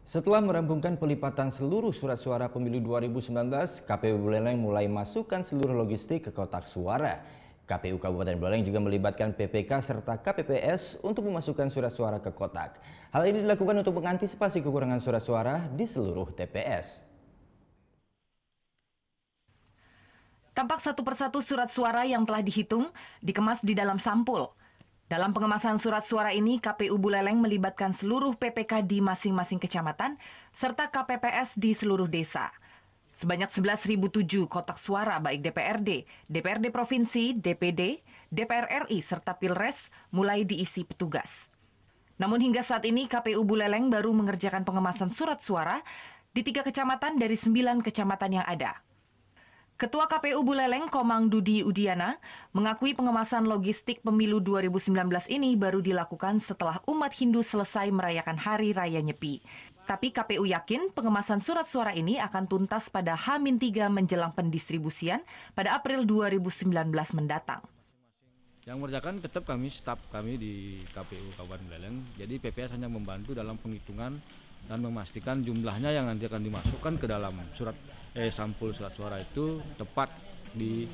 Setelah merampungkan pelipatan seluruh surat suara pemilu 2019, KPU Buleleng mulai masukkan seluruh logistik ke kotak suara. KPU Kabupaten Buleleng juga melibatkan PPK serta KPPS untuk memasukkan surat suara ke kotak. Hal ini dilakukan untuk mengantisipasi kekurangan surat suara di seluruh TPS. Tampak satu persatu surat suara yang telah dihitung dikemas di dalam sampul. Dalam pengemasan surat suara ini, KPU Buleleng melibatkan seluruh PPK di masing-masing kecamatan serta KPPS di seluruh desa. Sebanyak 11.007 kotak suara baik DPRD, DPRD Provinsi, DPD, DPR RI serta Pilres mulai diisi petugas. Namun hingga saat ini KPU Buleleng baru mengerjakan pengemasan surat suara di 3 kecamatan dari 9 kecamatan yang ada. Ketua KPU Buleleng, Komang Dudi Udiana, mengakui pengemasan logistik pemilu 2019 ini baru dilakukan setelah umat Hindu selesai merayakan Hari Raya Nyepi. Tapi KPU yakin pengemasan surat suara ini akan tuntas pada H-3 menjelang pendistribusian pada April 2019 mendatang. Yang mengerjakan tetap kami, staf kami di KPU Kabupaten Buleleng. Jadi PPS hanya membantu dalam penghitungan dan memastikan jumlahnya yang nanti akan dimasukkan ke dalam sampul surat suara itu tepat di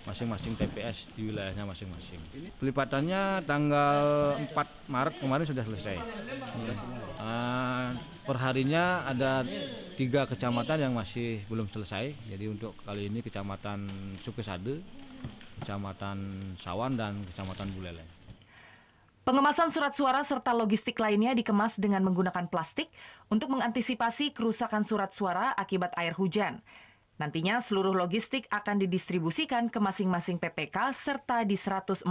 masing-masing TPS di wilayahnya masing-masing. Pelipatannya tanggal 4 Maret kemarin sudah selesai. Perharinya ada 3 kecamatan yang masih belum selesai. Jadi untuk kali ini Kecamatan Sukesade, Kecamatan Sawan, dan Kecamatan Buleleng. Pengemasan surat suara serta logistik lainnya dikemas dengan menggunakan plastik untuk mengantisipasi kerusakan surat suara akibat air hujan. Nantinya seluruh logistik akan didistribusikan ke masing-masing PPK serta di 148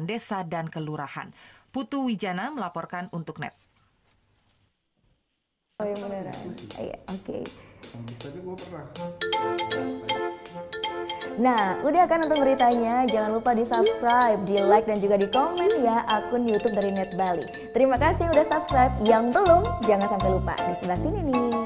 desa dan kelurahan. Putu Wijana melaporkan untuk NET. Oh yang beneran? Iya, oke. Tapi gue pernah. Nah, udah kan nonton beritanya? Jangan lupa di-subscribe, di-like, dan juga di-komen ya akun YouTube dari Net Bali. Terima kasih udah subscribe. Yang belum, jangan sampai lupa. Di sebelah sini nih.